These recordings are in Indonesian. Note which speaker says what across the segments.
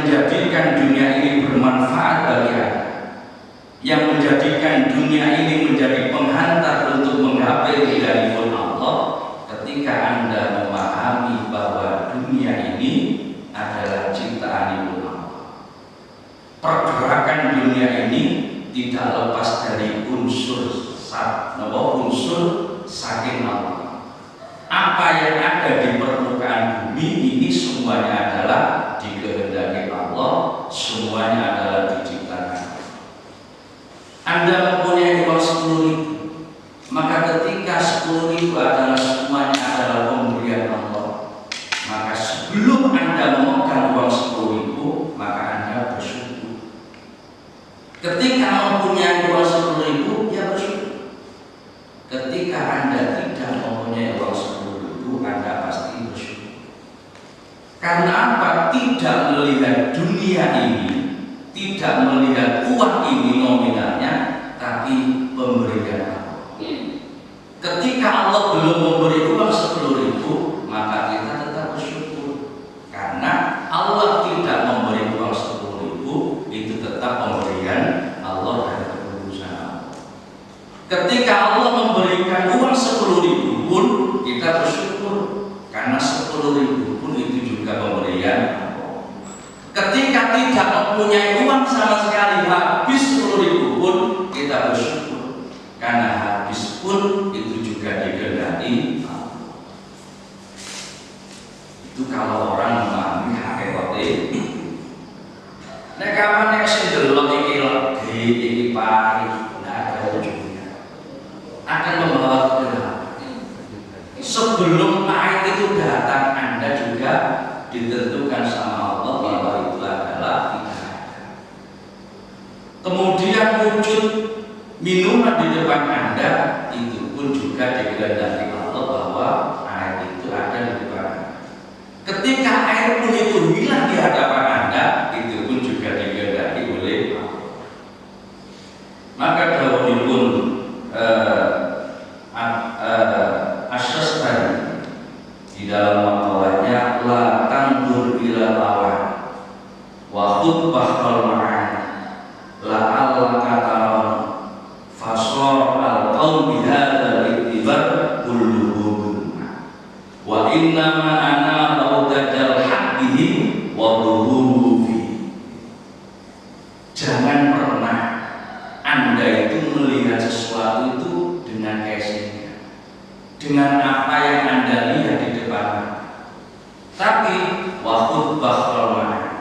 Speaker 1: menjadikan dunia ini bermanfaat bagi Anda, yang menjadikan dunia ini menjadi penghantar untuk menggapai ridha Allah, ketika Anda memahami bahwa dunia ini adalah ciptaan Allah. Pergerakan dunia ini tidak lepas dari unsur saking Allah. Apa yang ada di permukaan bumi ini semuanya adalah dikehendaki Allah, semuanya adalah diciptakan. Anda mempunyai uang 10.000, maka ketika 10.000 adalah semuanya adalah pemberian Allah, maka sebelum Anda memegang uang 10.000, maka Anda bersyukur. Ketika mempunyai uang 10.000, ya bersyukur. Ketika Anda tidak mempunyai uang 10.000, Anda pasti bersyukur. Karena apa? Tidak melihat dunia ini, tidak melihat uang ini nominalnya, tapi pemberian Allah. Ketika Allah belum memberi uang 10.000, maka kita tetap bersyukur. Karena Allah tidak memberi uang 10.000, itu tetap pemberian Allah dan keputusan Allah. Ketika Allah memberikan uang 10.000 pun kita bersyukur, karena 10.000 pun itu juga pemberian Allah. Ketika tidak mempunyai uang sama sekali, habis 10.000 pun kita bersyukur, karena habis pun itu juga dikehendaki Allah. Itu kalau orang memahami hakikat ini. Nek kapan nek sing delok iki legi iki pari, ndak ada ujungnya, akan membawa kegelapan. Sebelum pahit itu datang, Anda juga ditentukan sama Allah bahwa itu adalah tidak ada. Kemudian wujud minuman di depan Anda, itu pun juga dikehendaki Allah bahwa air itu ada di depan Anda. Ketika air pun itu hilang di hadapan Anda, itu pun juga dikehendaki oleh Allah. Maka dahulu Asy'astari di dalam maqalahnya, la tandur ila lawan wa khutbahul ma'ani la'allaka taron fasor al-qaum bihadha al-ittibar kulluhum wa innama ana raudajal haqqihi wa dhuhuruhu fi. Jangan pernah Anda itu melihat sesuatu itu dengan casingnya, dengan apa yang Anda lihat di depan Anda. Tapi wa khutbahul ma'ani,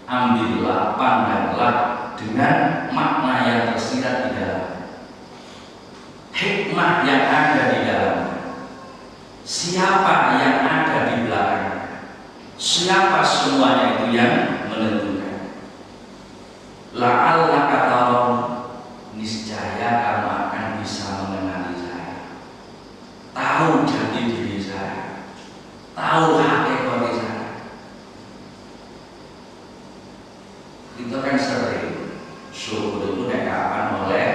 Speaker 1: ambillah, pandanglah dengan makna yang tersirat di dalamnya, hikmah yang ada di dalamnya, siapa yang ada di belakangnya, siapa semuanya itu yang menentukan. La'allaka taron, niscaya kamu akan bisa mengenali saya, tahu jati diri saya, tahu hakikat saya. Itu kan sering syukur itu kapan oleh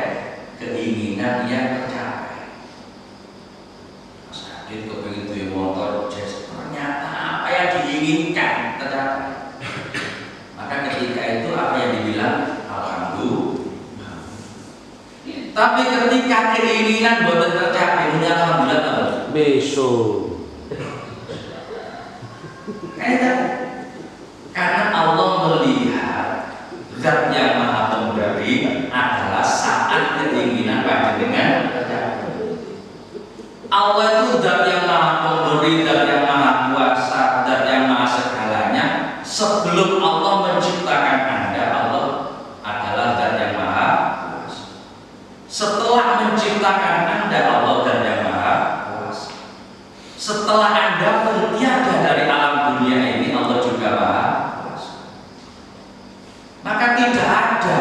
Speaker 1: keinginan yang tercapai. Mas Adit kepingin tuh motor jazz, ternyata apa yang diinginkan tercapai. Maka ketika itu apa yang dibilang? Alhamdulillah. Tapi ketika keinginan boten tercapai, punya alhamdulillah apa?
Speaker 2: Besok.
Speaker 1: Karena Allah melihat zat yang maha pemberi adalah saat keinginan panjenengan tercapai. Allah itu zat yang maha pemberi, zat yang maha kuasa, zat yang maha segalanya. Sebelum Allah menciptakan Anda, Allah adalah zat yang maha kuasa. Setelah menciptakan Anda, Allah zat yang maha kuasa. Setelah Anda pun tiada dari alam dunia ini, Allah juga maha kuasa. Maka tidak ada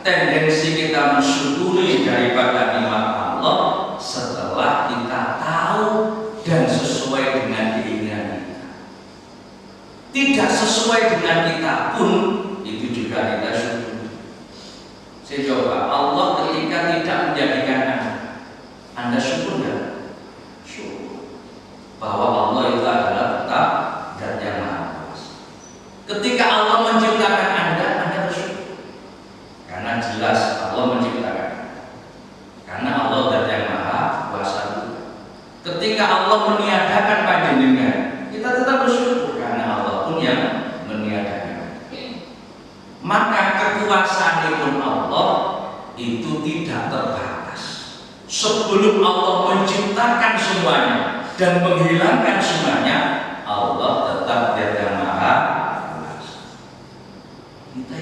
Speaker 1: tendensi kita mensyukuri daripada nikmat Allah setelah kita tahu dan sesuai dengan keinginan kita. Tidak sesuai dengan kita pun itu juga kita syukuri. Saya coba, Allah ketika tidak menjadikan Anda syukur nggak? Syukur bahwa Allah itu adalah tetap zat yang maha kuasa. Ketika Allah menciptakan Anda bersyukur. Karena jelas Allah menciptakan. Karena Allah zat yang maha kuasa. Ketika Allah meniadakan panjenengan, kita tetap bersyukur karena Allah pun yang meniadakan. Maka kekuasaan Allah itu tidak terbatas. Sebelum Allah menciptakan semuanya dan menghilangkan semuanya, Allah tetap zat yang maha kuasa. Kita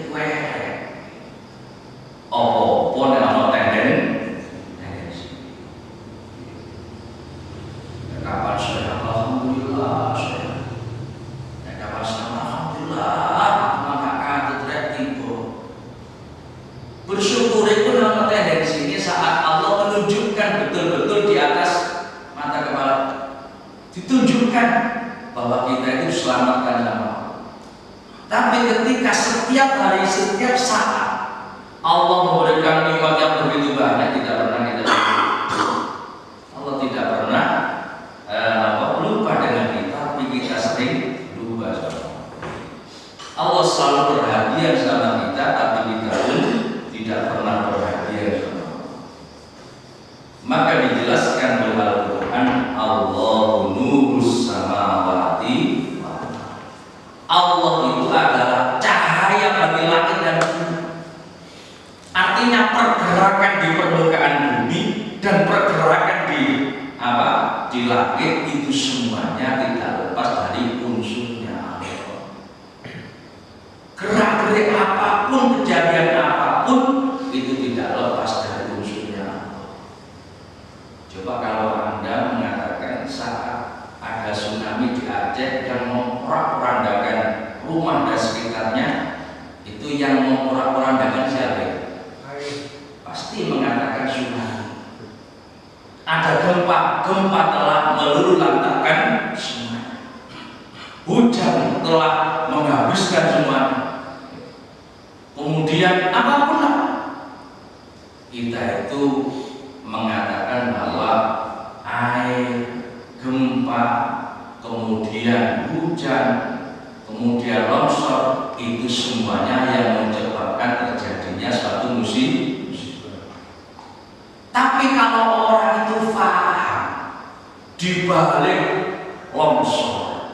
Speaker 1: apa-apa nek ana tendensi. Kapan saya alhamdulillah saya. Kapan saya alhamdulillah maka katut tiba. Bersyukur itu nama tendensi ini saat Allah menunjukkan betul-betul di atas mata kepala. Ditunjukkan bahwa kita itu selamatkan nama. Tapi ketika setiap hari, setiap saat Allah memberikan nikmat yang begitu banyak, tidak pernah kita Allah tidak pernah lupa dengan kita, tapi kita sering lupa sama Allah. Selalu perhatian sama kita, tapi kita pun tidak pernah perhatian sama Allah. Maka dijelaskan oleh Al-Quran, Allahu nurus samawati. Allah itu adalah cahaya bagi langit dan bumi. Artinya pergerakan di permukaan bumi dan pergerakan di langit itu semuanya tidak lepas dari unsurnya Allah. Gerak-gerik apapun, kejadian apapun itu tidak lepas dari unsurnya Allah. Coba kalau Anda mengatakan saat ada tsunami di Aceh yang memporak-porandakan rumah dan sekitarnya, itu yang memporak-porandakan siapa? Pasti mengatakan tsunami. Ada gempa telah meluluh-lantakkan semuanya. Hujan telah menghabiskan semuanya. Kemudian apapun lah, kita itu mengatakan bahwa air, gempa, kemudian hujan, kemudian longsor itu semuanya yang menyebabkan terjadinya suatu musibah. Tapi kalau orang itu paham di balik longsor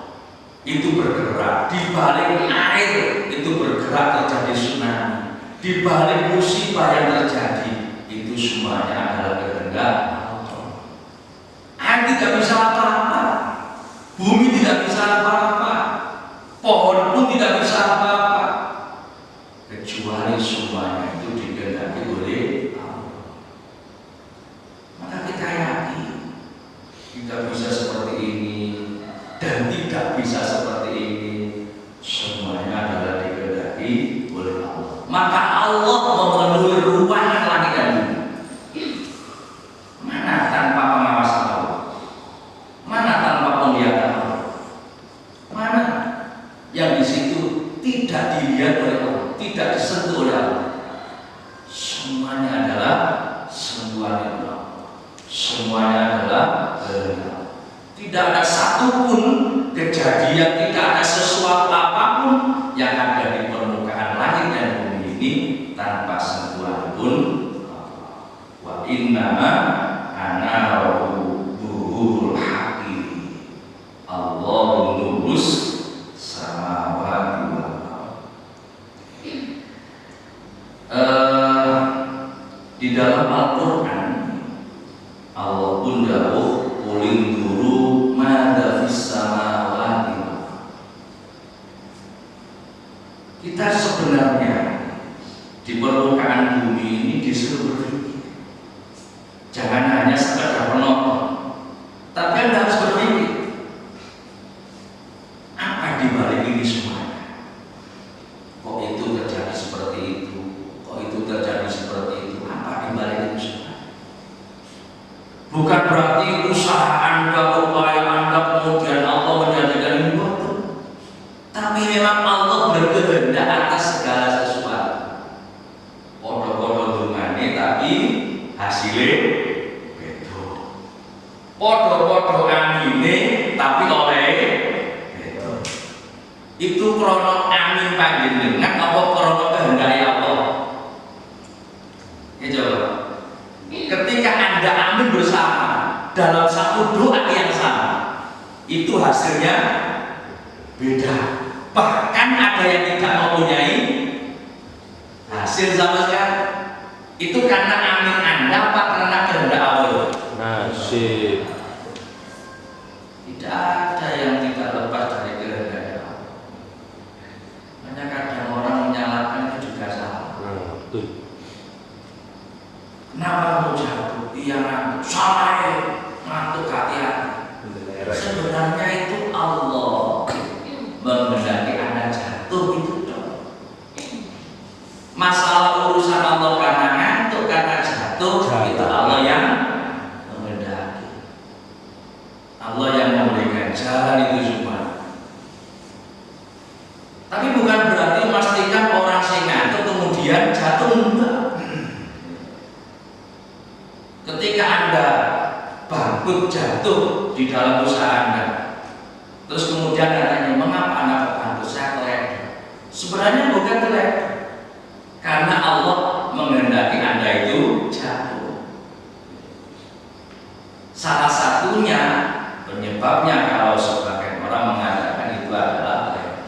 Speaker 1: itu bergerak, di balik air itu bergerak terjadi tsunami, di balik musibah yang terjadi itu semuanya adalah kehendak Allah. Air tidak bisa apa-apa, bumi tidak bisa apa-apa, pohon pun tidak bisa apa-apa, kecuali semuanya itu dikehendaki oleh tidak bisa seperti ini dan tidak bisa seperti ini, semuanya adalah dikehendaki oleh Allah. Maka Allah memenuhi ruangan langit dan bumi. Mana tanpa pengawasan Allah? Mana tanpa penglihatan Allah? Mana yang di situ tidak dilihat oleh Allah, tidak disentuh oleh Allah? Semuanya adalah semuanya Allah. Semuanya adalah tidak ada satupun kejadian, tidak ada sesuatu apapun yang ada di permukaan langit dan bumi ini tanpa sentuhan pun. Wa innama ana ruhul haqi Allahu nurus samawati wal ardh. Di dalam Al-Quran Allah pun dawuh qulin duru madza fis samawati. Kita sebenarnya di permukaan bumi ini disuruh berpikir. Jangan hanya sekedar menonton, tapi Anda harus berpikir apa di balik ini semuanya. Kok itu terjadi seperti itu? Kok itu terjadi seperti itu? Apa di balik itu semua? Bukan berarti usaha Anda, upaya Anda, kemudian Allah menjadikan ini betul. Tapi memang Allah berkehendak atas segala sesuatu. Podo-podo dungane tapi hasilnya beda. Podo-podo amine tapi oleh beda. Itu krono amin amin panjenengan apa krana kehendak Allah? Ya coba. Ketika Anda amin bersama dalam satu doa yang sama, itu hasilnya beda. Bahkan ada yang tidak mempunyai hasil sama sekali. Itu karena amin Anda apa karena kehendak Allah?
Speaker 2: Nasib.
Speaker 1: Tidak ada yang tidak lepas dari kehendak Allah. Hanya kadang orang menyalahkan itu juga salah.
Speaker 2: Betul.
Speaker 1: Kenapa kamu jatuh? Iya ngantuk. Salah ya. Ngantuk hati-hati. Sebenarnya itu Allah menghendaki Anda jatuh itu dong. Masalah urusan Allah karena ngantuk, karena jatuh, itu Allah yang menghendaki. Allah yang memberikan jalan itu semua. Tapi bukan berarti memastikan orang sing ngantuk kemudian jatuh, enggak. Ketika Anda bangkrut jatuh di dalam usaha Anda, terus kemudian katanya mengapa Anda bangkrut? Saya terlena. Sebenarnya bukan terlena, karena Allah menghendaki Anda itu jatuh. Salah satunya penyebabnya kalau sebagian orang mengatakan itu adalah terlena.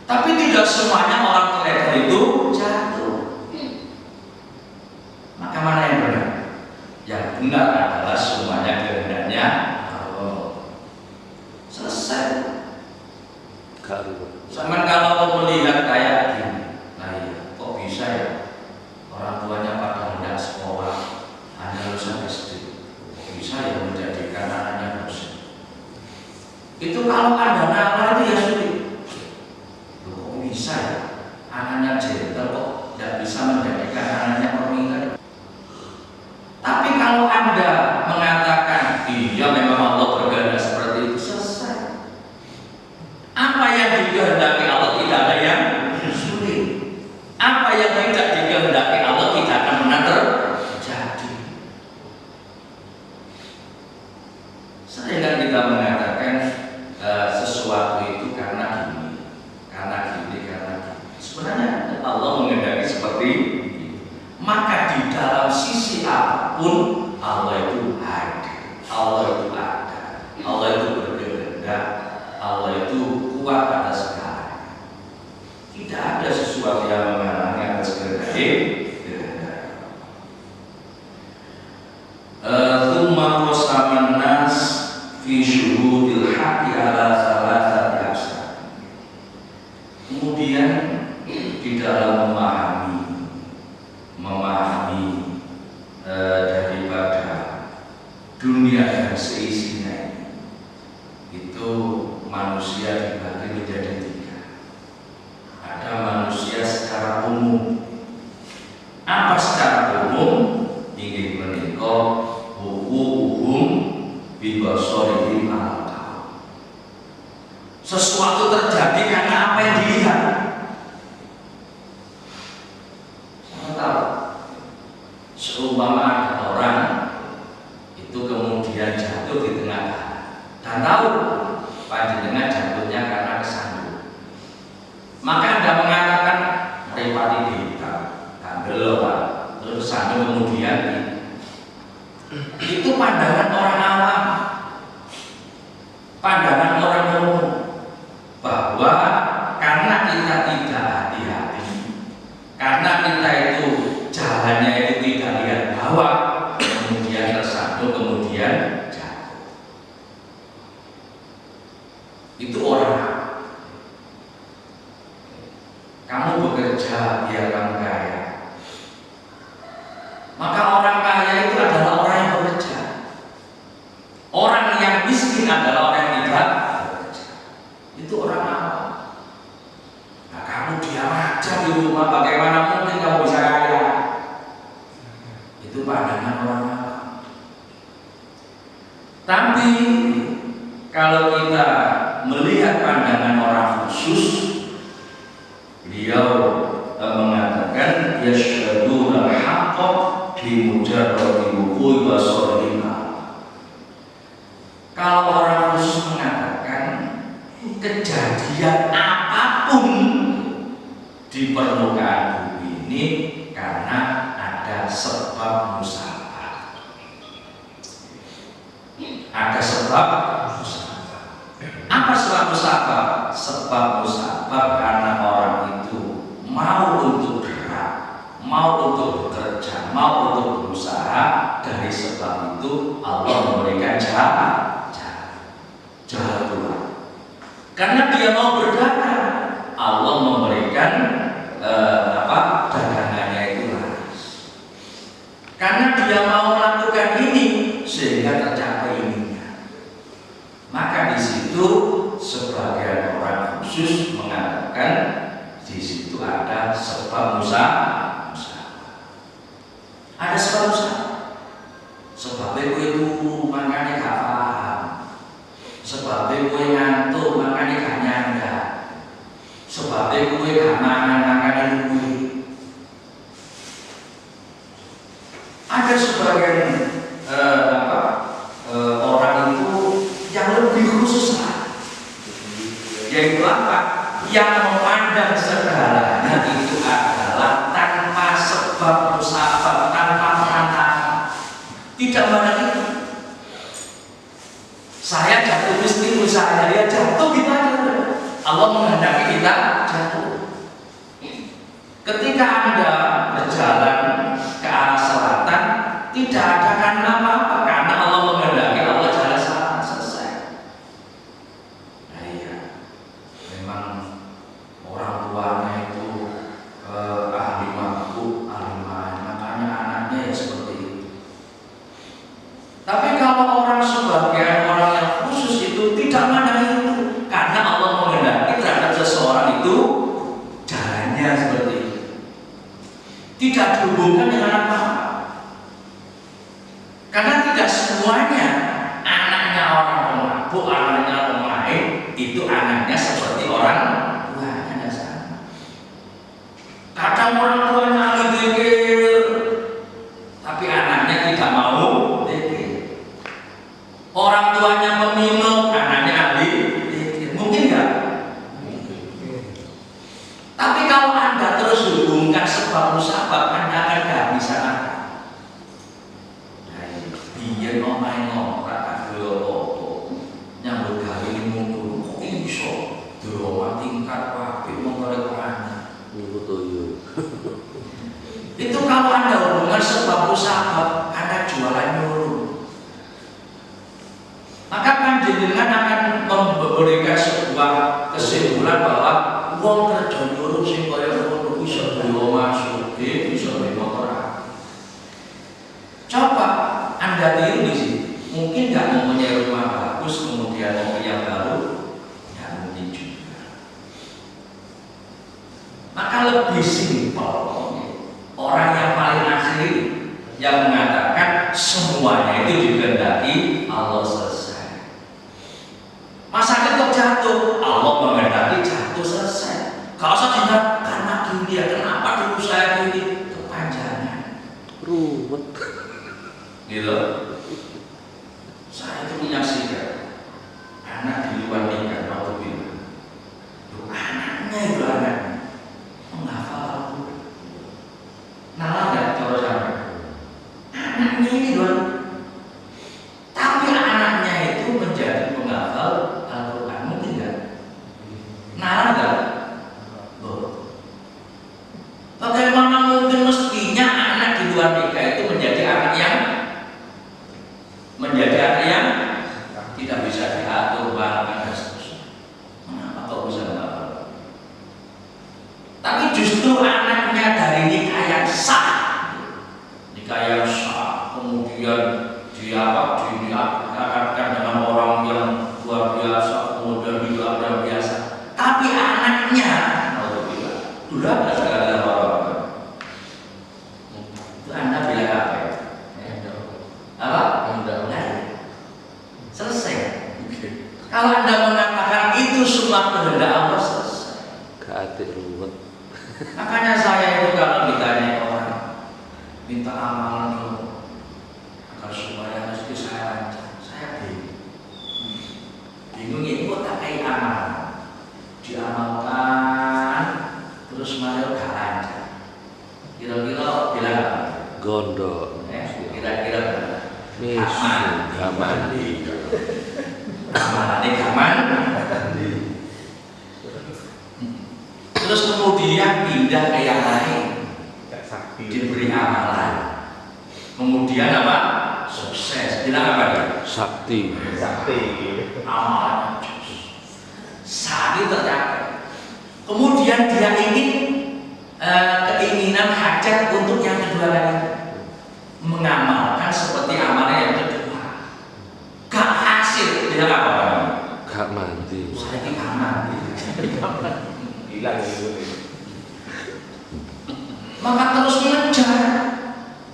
Speaker 1: Tapi tidak semuanya orang terlena itu jatuh. Maka mana yang benar? Yang benar adalah semuanya kehendaknya Allah. Selesai. Sama kalau melihat kayak gini, nah iya, kok bisa ya orang tuanya pada hendak sekolah hanya lulusan SD, kok bisa ya menjadikan anaknya dosen? Itu kalau Anda nalar itu ya sulit. Kok bisa ya anaknya jenderal kok tidak bisa menjadikan anaknya perwira? Tapi kalau Anda mengatakan iya memang Allah berkehendak seperti itu, selesai. Apa yang dikehendaki Allah tidak ada yang sulit. Apa yang tidak dikehendaki Allah tidak akan pernah terjadi. Sering kan kita mengatakan sesuatu itu karena gini, karena gini, karena gini. Sebenarnya Allah menghendaki seperti ini. Maka di dalam sisi apapun Allah itu hadir, Allah itu ada, Allah itu berkehendak, Allah itu kuat atas segala. Tidak ada sesuatu yang menghalangi atas kehendak. Tsumma qasaman nas fi syuhudil haqqi ala salasati aqsam. Kemudian di dalam memahami daripada dunia dan seisinya itu manusia dibagi menjadi tiga. Ada manusia secara umum. Apa secara umum? Ingin menikah hukum bibasorihim al-qaul. Sesuatu terjadi karena apa yang dilihat. Seumpama ada orang itu kemudian jatuh di tengah jalan dan tahu panjenengan jatuhnya karena kesandung, maka Anda mengatakan meripati dita, kandel terus kesandung kemudian itu pandangan orang awam, pandangan orang umum bahwa karena kita tidak hati-hati, karena kita itu jalannya itu tidak lihat bawah, kemudian tersandung, kemudian jatuh. Itu orang. Kamu bekerja biar kamu kaya. Maka orang kaya itu adalah orang yang bekerja. Orang yang miskin adalah orang yang tidak bekerja. Itu orang awam. Nah, kamu diam aja di rumah, bagaimana mungkin kamu bisa kaya? Itu pandangan orang awam. Tapi kalau kita melihat pandangan orang khusus, beliau mengatakan yasyhaduna al-haqqa bi mujarradi wuqu'i basarihim. Kalau orang khusus mengatakan kejadian apapun di permukaan bumi ini karena ada sebab musabab. Ada sebab musabab. Apa sebab musabab? Sebab musabab karena orang itu mau untuk gerak, mau untuk bekerja, mau untuk berusaha. Dari sebab itu Allah memberikan jalan keluar. Karena dia mau berdagang, Allah memberikan dagangannya itu laris. Karena dia mau melakukan ini sehingga tercapai ininya. Maka di situ sebagian orang khusus mengatakan di situ ada sebab musabab. Ada sebab musabab. Sebabnya gue turu makanya gak paham. Sebabnya gue ngantuk makanya gak nyandar. Sebabnya gue gak mangan makanya luwe. Ada sebagian orang itu yang lebih khusus lah. Yaitu apa? Yang memandang segalanya itu adalah tanpa sebab musabab, tanpa perantara. Tidak mana itu. Saya jatuh istrimu, saya dia jatuh gitu aja. Allah menghendaki kita jatuh. Ketika Anda berjalan ke arah selatan, tidak ada karena apa-apa, karena Allah menghendaki Allah jalan selatan selesai. Nah iya, memang orang tuanya itu ahli mabuk, ahli main, makanya anaknya ya seperti itu. Tapi kalau orang sebagian orang yang khusus itu tidak mana itu, karena Allah menghendaki terhadap seseorang itu jalannya seperti itu, tidak dihubungkan dengan apa-apa. Karena tidak semuanya anaknya orang pemabuk, anaknya pemain itu anaknya seperti orang tuanya, tidak sama. Kadang orang tuanya ahli zikir, tapi anaknya tidak mau. Orang tuanya peminum, anaknya ahli zikir. Mungkin nggak? Tapi kalau Anda terus hubungkan sebab musabab, Anda akan kehabisan akal. Biar ngomong rata dulu nyambut gawe ini mundur, kok iso drama tingkat wae mengoleh anak. Itu kalau Anda hubungan sebab musabab, Anda jualan nyuruh. Maka panjenengan akan memberikan sebuah kesimpulan bahwa wong kerja nyuruh sing kaya ngono bisa duwe masuk, bisa duwe motor. Coba Anda tiru di sini. Mungkin nggak mempunyai rumah bagus, kemudian mobil yang baru, ya mungkin juga. Maka lebih simpel orang yang paling akhir yang mengatakan semuanya itu dikehendaki Allah selesai. Masa kok jatuh, Allah menghendaki jatuh selesai. Kalau saya tidak karena gini ya, kenapa dulu saya gini kepanjangan,
Speaker 2: ruwet.
Speaker 1: Gitu. Saya itu menyaksikan anak di luar nikah waktu bilang, anaknya itu anaknya menghafal Al-Quran. Nalar nggak cara sampai? Anaknya ini doang. Tapi anaknya itu menjadi penghafal Al-Quran, mungkin nggak? Nalar nggak? Bagaimana mungkin mestinya anak di luar nikah itu menjadi anak yang tidak bisa diatur, bahkan dan seterusnya. Mengapa kok bisa menghafal? Tapi justru anaknya dari nikah yang sah, kemudian diakadkan dengan orang yang luar biasa, kemudian juga ada biasa. Tapi anaknya, dulu ada segala orang. Itu Anda bilang apa ya? Apa? Selesai. Kalau Anda mengatakan itu semua kehendak Allah, selesai.
Speaker 2: Keatik ruwet.
Speaker 1: Makanya saya itu kalau ditanya orang minta amalan agar supaya rezeki saya lancar, saya bingung ini kok tak kayak amalan, diamalkan terus Mario gak lancar. Kira-kira bilang apa?
Speaker 2: Gondok.
Speaker 1: Kira-kira berapa?
Speaker 2: Misu. Kamandi.
Speaker 1: Amalane gaman. Terus kemudian pindah ke yang lain, diberi amalan. Kemudian apa? Sukses. Bilang apa dia?
Speaker 2: Sakti.
Speaker 1: Amalan. Sakti tercapai. Kemudian dia ingin keinginan hajat untuk yang kedua lagi, mengamalkan seperti amalan yang kedua. Gak hasil. Bilang apa?
Speaker 2: Gak mandi.
Speaker 1: Saya ini gak mandi.
Speaker 3: Hilang itu.
Speaker 1: Maka terus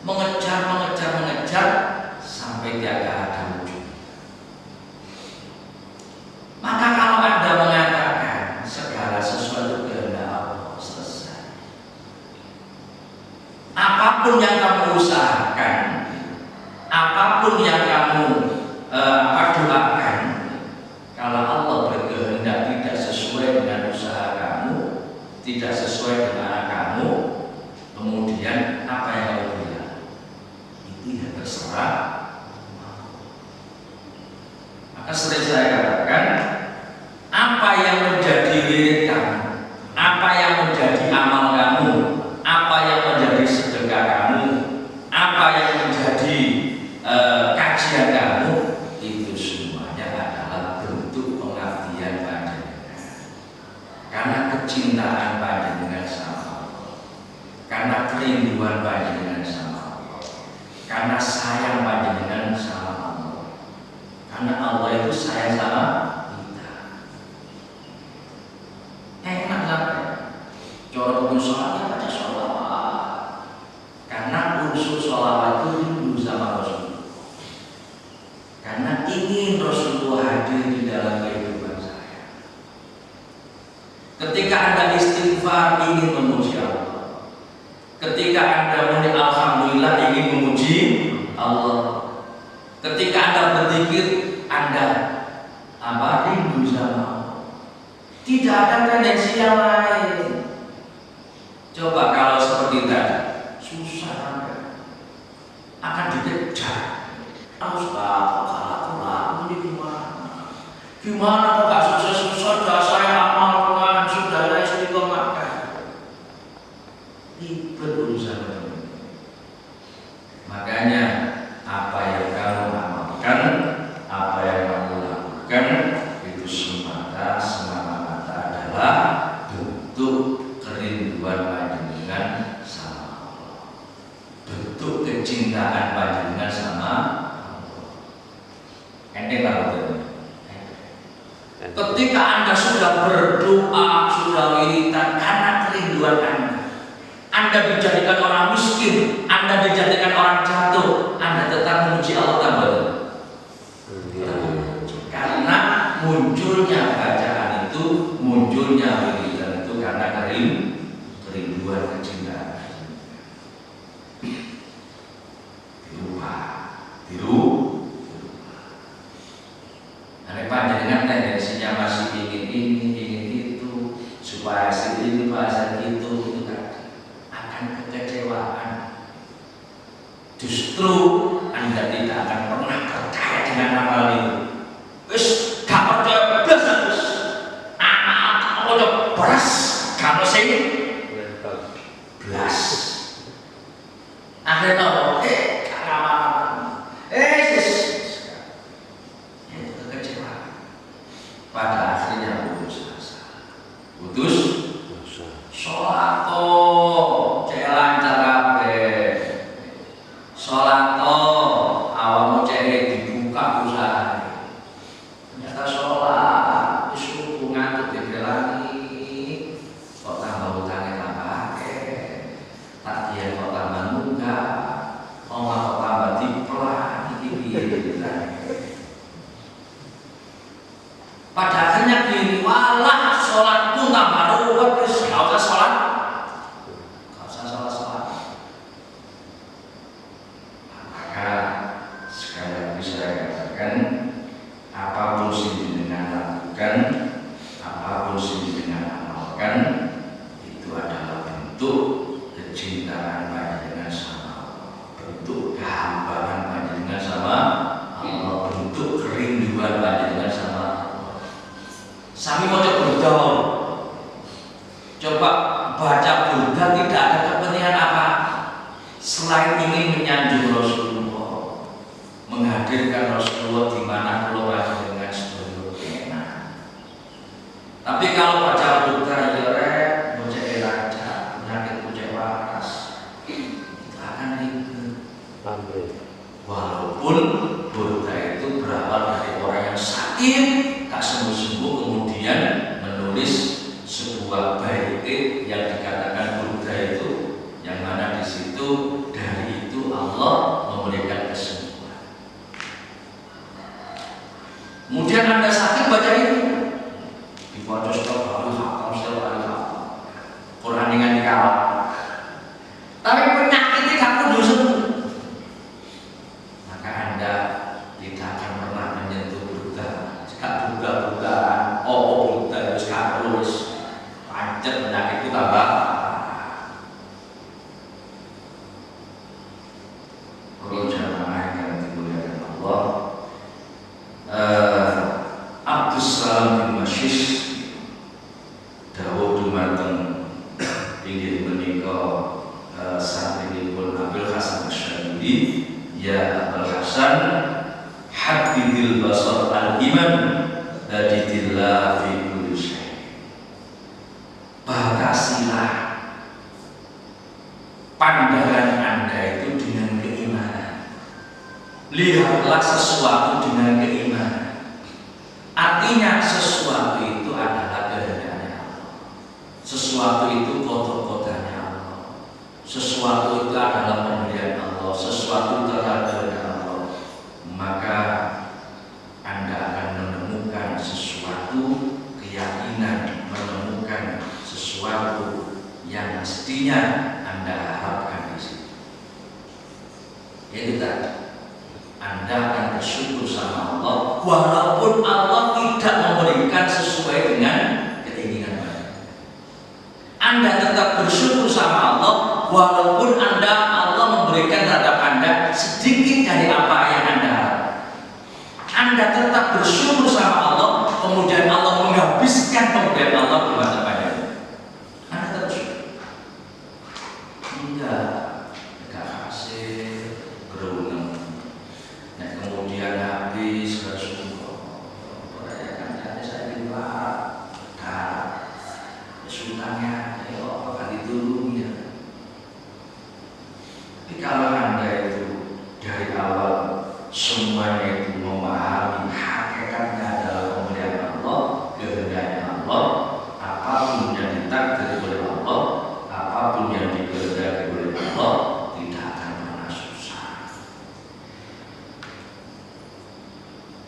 Speaker 1: mengejar sampai dia gak ada wujud. Maka kalau Anda mengatakan segala sesuatu kehendak Allah selesai, apapun yang kamu usahakan, apapun yang kamu doakan, kalau Allah berkehendak tidak sesuai dengan usaha kamu, tidak sesuai dengan kamu, kemudian apa yang kamu bilang? Itu ya terserah. Maka sering saya katakan, apa yang menjadi wirid kamu, apa yang menjadi amal kamu, apa yang menjadi sedekah kamu, apa yang menjadi kajian kamu, itu semuanya adalah bentuk pengabdian panjenengan. Karena kecintaan panjenengan sama Allah, karena kerinduan panjenengan sama Allah, karena sayang panjenengan sama Allah, karena Allah itu sayang sama kita. Enak lah, cara sholatnya baca sholawat, karena unsur sholawat itu rindu sama Rasulullah, karena ingin Rasulullah hadir di dalam kehidupan saya. Ketika Anda istighfar ingin memuji Allah, ketika Anda memuji alhamdulillah ingin memuji Allah, ketika Anda berzikir Anda rindu sama Allah. Tidak ada tendensi yang lain. Coba kalau seperti tadi, susah Anda akan dikejar. Ustaz, ini gimana? Gimana kok gak sukses? Sudah saya amalkan, sudah saya istiqomahkan. Ribet urusan ini. Makanya apa yang kamu amalkan, apa yang kamu lakukan, itu semata adalah bentuk kerinduan panjenengan sama Allah, bentuk kecintaan panjenengan sama Allah. Enteng kalau betul. Ketika Anda sudah berdoa, sudah wiridan karena kerinduan Anda dijadikan orang miskin, Anda dijadikan orang jatuh, Anda tetap memuji Allah tambah. Karena munculnya bacaan itu, munculnya wiridan itu karena kerinduan kecintaan. Tiru. Ada panjenengan tendensinya masih ingin ini, ingin itu, supaya hasil ini, hasil itu tadi akan kekecewaan. Justru Anda tidak akan pernah percaya dengan amal itu. Wis gak percaya belas, amal kamu udah beras, kamu sih belas. Akhirnya pada akhirnya putus asa. Putus sholat cek lancar kabeh. Sholat awakmu cek dibuka usaha. Ternyata sholat wis ngantuk dibelani. Kok tambah utangnya tambah akeh. Takjian kok tambah munggah. Omah kok tambah diplan iki piye. Pada akhirnya gini, walah sholat pun tambah ruwet, gak usah sholat bentuk kecintaan panjenengan sama Allah, bentuk kehambaan panjenengan sama Allah, bentuk kerinduan panjenengan sama Allah. Sami mau berdoa, coba baca Burda, tidak ada kepentingan apa selain ingin menyanjung Rasulullah, menghadirkan Rasulullah di mana kalau panjenengan sedaya enak. Tapi kalau baca Burda ya rek, bocah raja, penyakit bocah waras, itu akan ribet. Walaupun Burda itu berawal dari orang yang sakit, tak sembuh-sembuh, kemudian menulis sebuah bait yang dikatakan Burda itu, yang mana di situ dari itu Allah memberikan kesembuhan. Kemudian Anda sakit baca itu, dibaca setiap hari, setiap hari, Quran dengan dikawal. Tapi penyakitnya kamu sembuh, maka Anda tidak akan pernah menyentuh Burda. Jika buka-bukaan, Burda itu terus pancet penyakit itu tambah. Kalau jamaah yang dimuliakan Allah, Abdus Salam bin Masyish dawuh dumateng inggih menika satripun Abil Hasan Asy'ari, ya Abul Hasan, hadidil basar al-iman ladidillah fi kulli syai'. Batasilah pandangan Anda itu dengan keimanan. Lihatlah sesuatu dengan keimanan. Artinya sesuatu itu adalah kehendaknya Allah. Sesuatu itu kodok-kodoknya Allah. Sesuatu itu adalah pemberian Allah. Sesuatu itu adalah kehendak Allah. Maka Anda akan menemukan sesuatu keyakinan, menemukan sesuatu yang mestinya Anda harapkan di situ. Yaitu tadi, Anda akan bersyukur sama Allah walaupun Allah tidak memberikan sesuai dengan keinginan Anda. Anda tetap bersyukur sama Allah walaupun Allah memberikan terhadap Anda sedikit dari apa yang Anda harapkan. Anda tetap bersyukur sama Allah, kemudian Allah menghabiskan pemberian Allah di masa Anda. Anda tetap bersyukur. Enggak hasil beruntung. Nah, kemudian habis bersyukur. Perayaan saya di luar, sultannya, ayo kali dulu ya. Tapi kalau Anda itu dari awal semuanya itu memahami hakikatnya adalah pemberian Allah, kehendaknya Allah, apapun yang ditakdir oleh Allah, apapun yang dikehendaki oleh Allah, tidak akan pernah susah.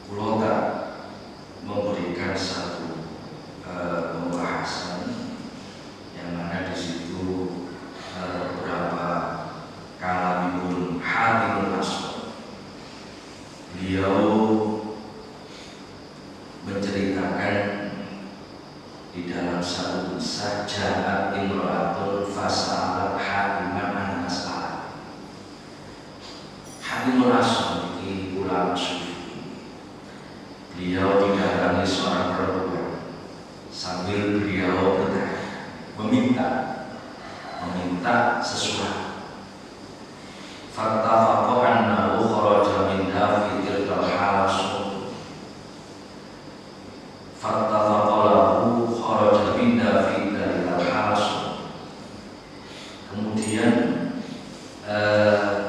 Speaker 1: Kulo memberikan satu pembahasan yang mana di situ beberapa kalamipun Hatimul Aswad. Beliau menceritakan di dalam satu kisah, Ja'at imra'atun fasa'alat hakiman an mas'alah. Hatimul Aswad ini ulama sufi. Beliau didatangi seorang perempuan sambil beliau bertanya, meminta sesuatu. Fattafaqo annahu kharaja minha fi tilkal halasut. Fattafaqo lahu kharaja minha fi tilkal halasut. Kemudian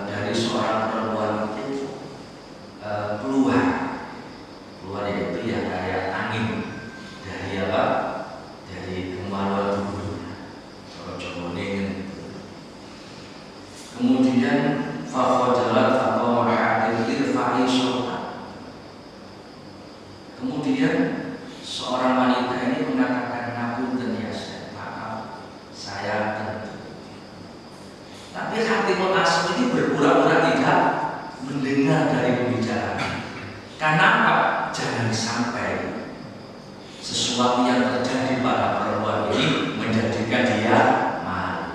Speaker 1: dari seorang perempuan itu keluar itu ya kayak angin dari apa? Dari kemaluan tubuhnya. Kalau Jawa ini. Kemudian fafajalat atau mahadir irfa'i shorta. Kemudian seorang wanita ini mengatakan, ngapunten ya maaf, saya tentu. Tapi Hatimul Aswad ini berpura-pura tidak mendengar dari pembicaraan. Karena apa? Jangan sampai sesuatu yang terjadi pada perempuan ini menjadikan dia malu.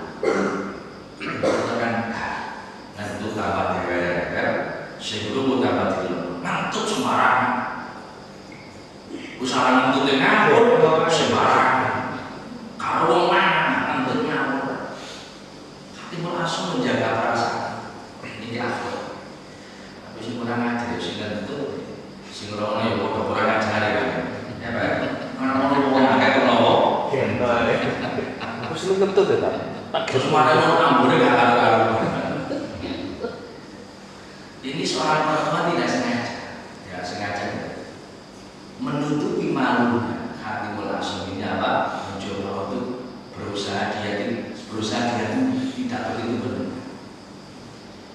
Speaker 1: Terus mana mau ambune gak karu-karu. Ini seorang perempuan tidak sengaja menutupi malunya. Hatimul Asam ini apa? Mencoba untuk berusaha dia tidak begitu benar.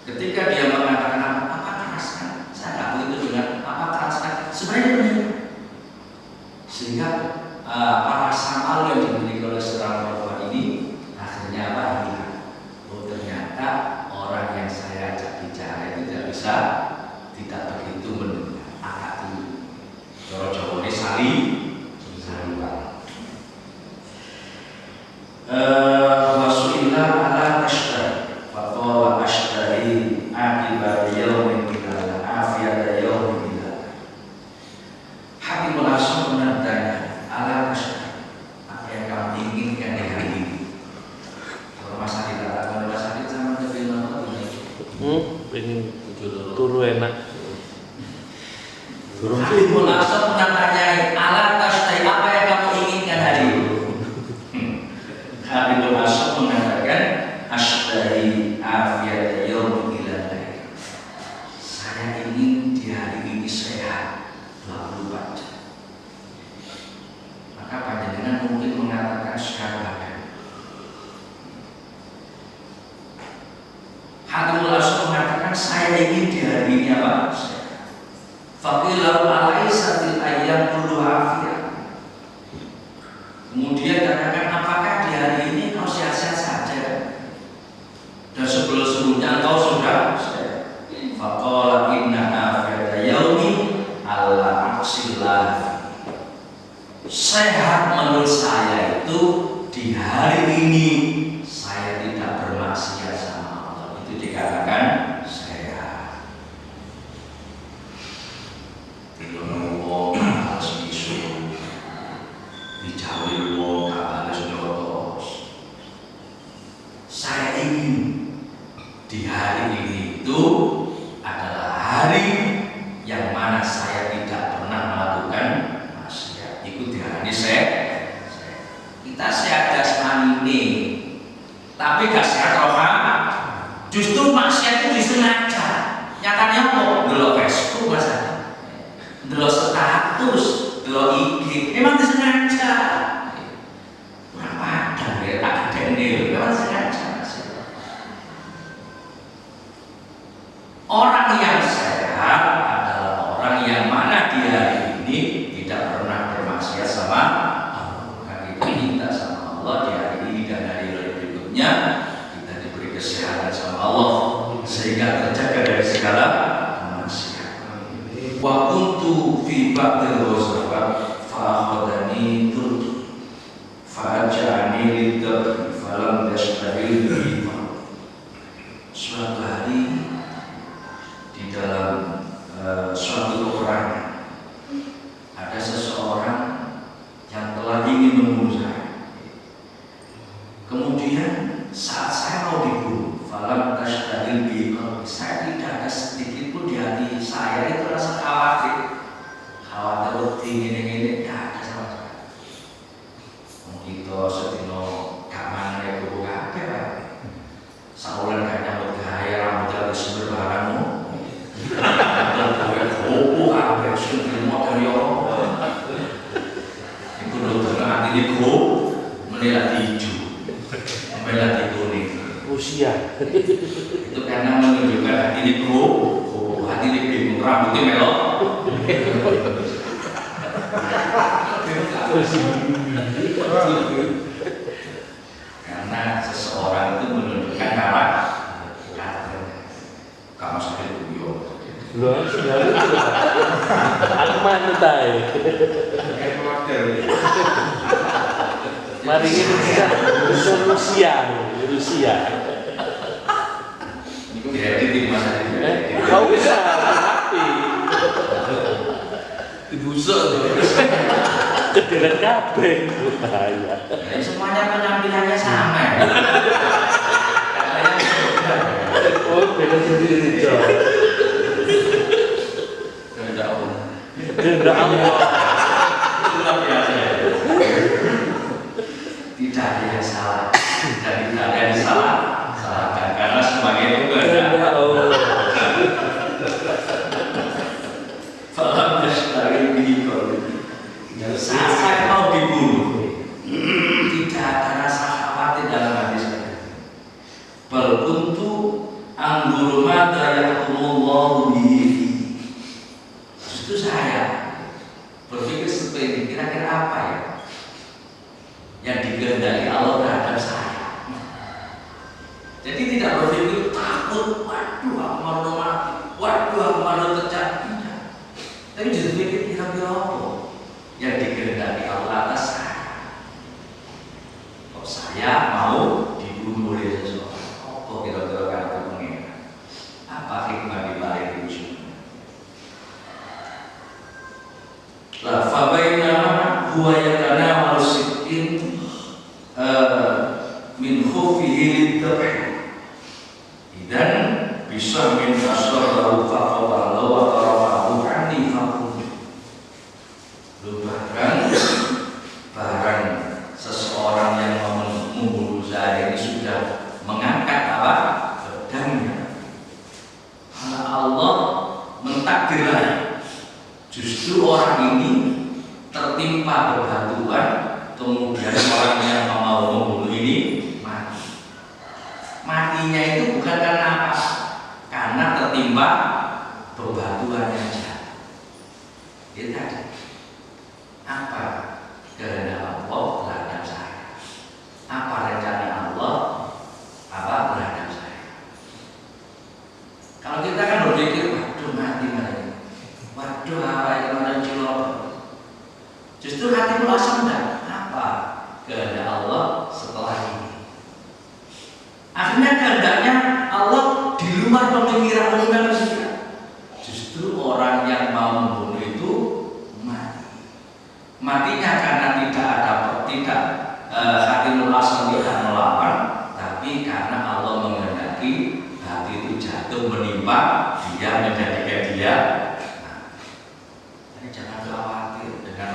Speaker 1: Ketika dia mengatakan apa keraskan, saya nggak begitu dengar apa keraskan, sebenarnya benar. Sehingga rasa malu yang dimiliki oleh seorang perempuan ini akhirnya apa? Hilang. Oh ternyata orang yang saya ajak bicara itu tidak begitu mendengar. Agak dulu. Jawa ini saliwang. Wasu'ila ala ashtari faqala ashtari akibat yawmin bilal afiyata yawmin bilal. Hatimul Asam menantanya ala ashtari, apa yang kamu inginkan di hari ini? Kalau masa dikatakan rumah sakit sama lebih lama
Speaker 2: Pengen turu enak.
Speaker 1: Hatimul Asam menantanya ala ashtari, apa yang kamu inginkan hari ini? Hatimul Asam mengatakan ashtari afiyata yawmin bilal. Saya ingin di hari ini sehat 24 jam. Maka panjenengan mungkin mengatakan sehat badan. Hatimul Asam mengatakan saya ingin di hari ini apa? Sehat. Faqila alaisa fil ayyam kullu afiyah. Kemudian katakan apakah di hari ini kau sehat-sehat saja? Dan sebelum-sebelumnya kau sudah sehat. Faqala inna afiyata yaumi alla aqsillah. Sehat menurut saya itu di hari ini saya tidak bermaksiat sama Allah, itu dikatakan sehat. Tidak mau harus bisu, dijauhi wong harus nyotos. Saya ingin di hari ini itu adalah hari yang mana saya tidak pernah melakukan maksiat. Ikut diarani sehat. Kita sehat jasmani ini, tapi gak sehat rohani. Justru maksiat itu disengaja. Nyatanya kok delok Facebook masa, delok status, delok IG, memang disengaja. Kurang padang ya, tak denil, memang sengaja. Orang yang sehat adalah orang yang mana di hari ini tidak pernah bermaksiat sama Allah. Maka kita minta sama Allah di hari ini dan hari berikutnya kita diberi kesehatan sama Allah sehingga terjaga dari segala maksiat. Wa kuntu fi ba'dil ghazawat fa akhadani turki fa ajani lidabri falam yashtahil bi. Suatu hari di dalam suatu peperangan ada seseorang yang telah ingin membunuh saya. Kemudian saat saya mau dibunuh, falam tashtahil bi, saya tidak ada sedikit pun di hati saya itu rasa khawatir ini tidak ada sama sekali. Kita sedino kaman ya guru kabeh Pak. Saulan gak nyambut gaya rambut wis berbarangmu. Opo kabeh sing model yo. Iku dokter hati iku menilai hijau. Menilai kuning.
Speaker 2: Usia.
Speaker 1: Itu karena menunjukkan hati iku, hati ini bingung rambutnya melok. Karena seseorang itu menunjukkan karakter. Kamu sakit buyong.
Speaker 2: Loh, sudah lucu. Aku mana tahu. Mari ini bisa Rusia.
Speaker 1: Itu diedit di masa ini.
Speaker 2: Kau bisa tapi
Speaker 3: Dibusuk tuh.
Speaker 2: kederan kabeh bahaya.
Speaker 1: Semuanya penampilannya sama.
Speaker 2: Oh, beda sendiri Cok. Kehendak Allah.
Speaker 1: Luar biasa. Tidak ada yang salah dari bal kuntu angguru mata yahkumullahu bihi. Justru saya berpikir seperti ini, kira-kira apa ya yang dikehendaki Allah terhadap saya. Jadi tidak berpikir takut, waduh aku malu mati, waduh aku malu terjadi. Tapi justru pikir kira-kira apa yang dikehendaki Allah atas saya. Kok saya mau dibunuh oleh seseorang? Apa kira-kira kartu pengira? Apa hikmah di balik itu? La fabainama huwa yatanawalu sidqin min khufihi lidhabh dan bisa min asrahu faqawalahu wa tarafahu anni faqud. Bahkan seseorang yang membunuh saya ini sudah mengangkat apa? Pedangnya. Karena Allah mentakdirkan justru orang ini tertimpa bebatuan, kemudian orang yang mau membunuh ini mati. Matinya itu bukan karena apa? Karena tertimpa bebatuan saja. Itu tadi. Apa kehendak Allah terhadap saya? Apa rencana Allah terhadap saya? Kalau kita kan berpikir, waduh mati mana? Waduh apa yang mana cilok? Justru hati merasa enggak. Apa kehendak Allah setelah ini? Akhirnya kehendaknya Allah di luar pemikiran manusia. Justru orang yang mau membunuh itu mati. Matinya karena tidak Hatimul Asam tidak melawan, tapi karena Allah menghendaki hati itu jatuh menimpa dia, menjadikan dia. Nah, jangan khawatir dengan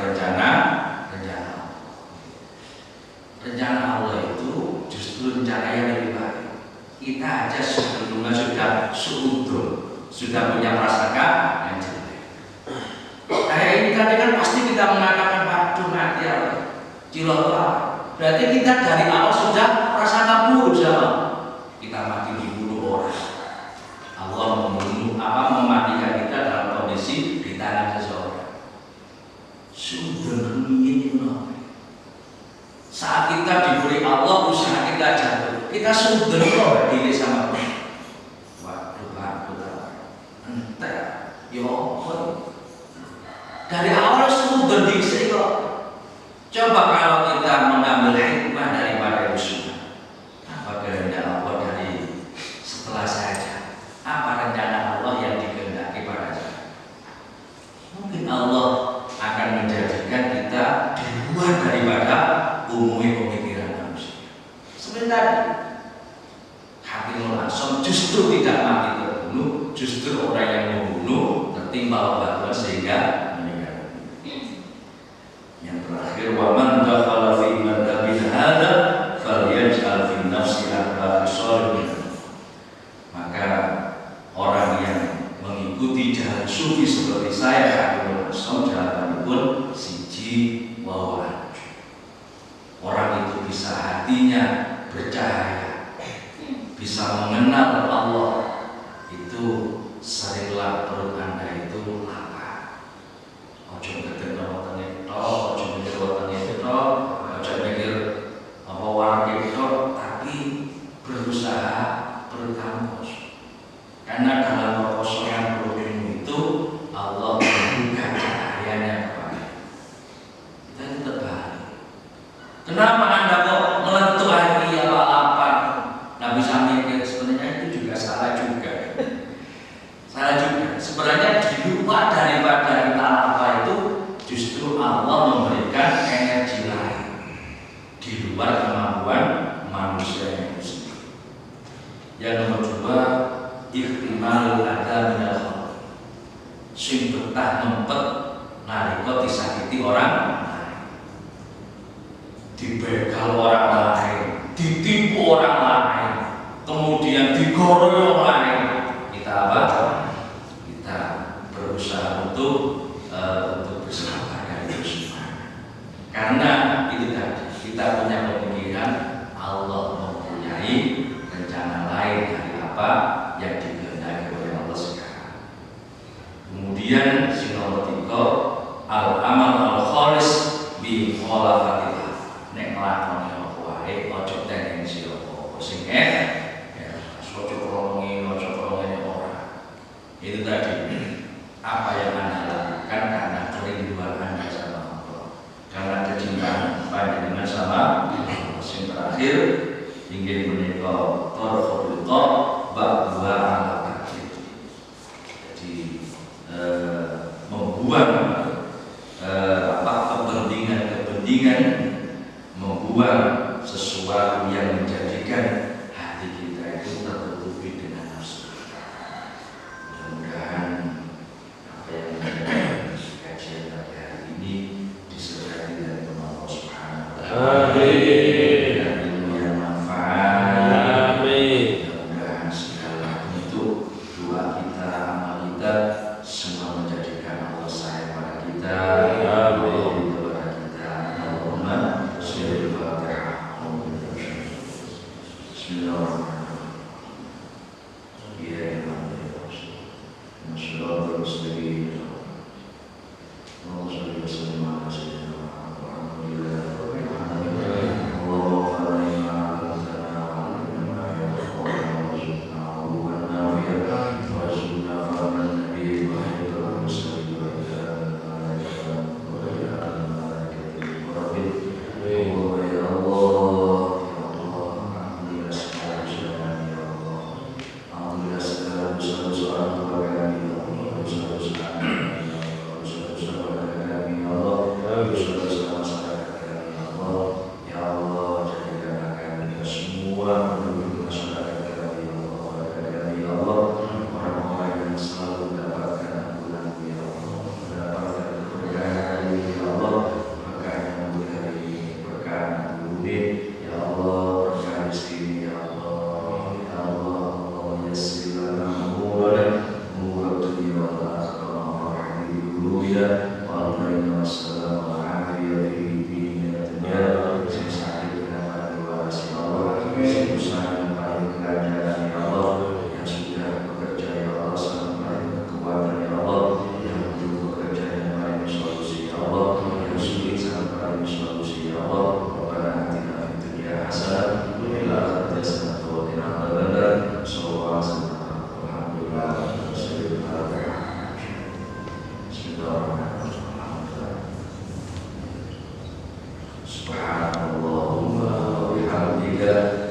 Speaker 1: rencana Allah itu justru rencana yang lebih baik. Kita aja sebelumnya sudah suudul, sudah punya prasangka yang jelek. Kayak ini tadi kan pasti kita mengatakan waduh mati ya, cilaka. Berarti kita dari awal sudah prasangka buruk sama. Kita mati dibunuh orang. Allah mematikan kita dalam kondisi di tangan seseorang. Sudah ingin saat kita diberi Allah usaha kita jatuh, kita sudah berdiri sama Tuhan. Waduh, entah, dari awal sudah diksi kok. Coba kalau kita mengambil hikmah daripada itu, apa kehendak Allah dari setelah saja? Apa rencana Allah yang dikehendaki pada saya? Mungkin Allah akan menjadikan kita di luar daripada umumnya pemikiran manusia. Sebentar, Hatimul Asam justru tidak mati terbunuh, justru orang yang membunuh tertimpa bebatuan sehingga meninggal. Yang terakhir, wa man dakhala fi madhabin hadza falyaj'al fi nafsi arba'ati salihin. Maka orang yang mengikuti jalan sufi seperti saya, Hatimul Asam, jalan pun siji wa orang itu bisa hatinya bercahaya, bisa mengenal Allah, itu seringlah perut Anda itu lapar. Ojo mikir wonten itu, ojo mikir wonten itu, ojo mikir apa warung itu, tapi berusaha perut kamu kosong. Karena dalam kekosongan perutmu itu Allah membuka cahayanya kepada kita. Itu terbalik. Kenapa Anda kok melentuk hati apa-apa? Nggak bisa mikir, sebenarnya itu juga salah juga. Salah juga. Sebenarnya di luar daripada kita apa itu, justru Allah memberikan energi lain di luar kemampuan manusia itu sendiri. Yang nomor dua, ihtimal ada minal khalq. Sing betah nempet nalika disakiti orang, dibegal orang lain, ditipu orang lain, kemudian digoroy orang lain. Kita apa? Kita berusaha untuk bersabar dari itu semua. Karena itu tadi, kita punya pemikiran Allah mempunyai rencana lain apa yang dikehendaki oleh Allah sekarang. Kemudian sing nomor 3 al amal al khalis bi khalafatillah. Nek nglakoni apa wae aja tendensi apa sing ojo kromongin, ojo kromongin orang. Itu tadi apa yang Anda lakukan karena kerinduan Anda sama Allah, karena kecintaan panjenengan sama Allah. Yang terakhir ingin menikah terkhulqa ba'dha ala ba'dhin. Jadi membuang kepentingan, membuang sesuatu yang menjadikan hati kita itu tertutupi dengan nafsu. Mudah-mudahan apa yang menjadi kajian pada hari ini disertai dari Allah Subhanahu wa Ta'ala.
Speaker 2: Amin.
Speaker 1: Dan ilmu yang manfaat.
Speaker 2: Amin.
Speaker 1: Mudah-mudahan segala bentuk doa kita, amal kita semua menjadikan Allah sayang pada kita.
Speaker 2: Amin.
Speaker 1: Kepada kita. Allahumma sholli al-Fatihah. Bismillahirrahmanirrahim. Ya Masyaallah mustaqim. Allah salli wa sallim ala sayyidina Muhammad wa alihi wa Subhanallahumma wa bihamdika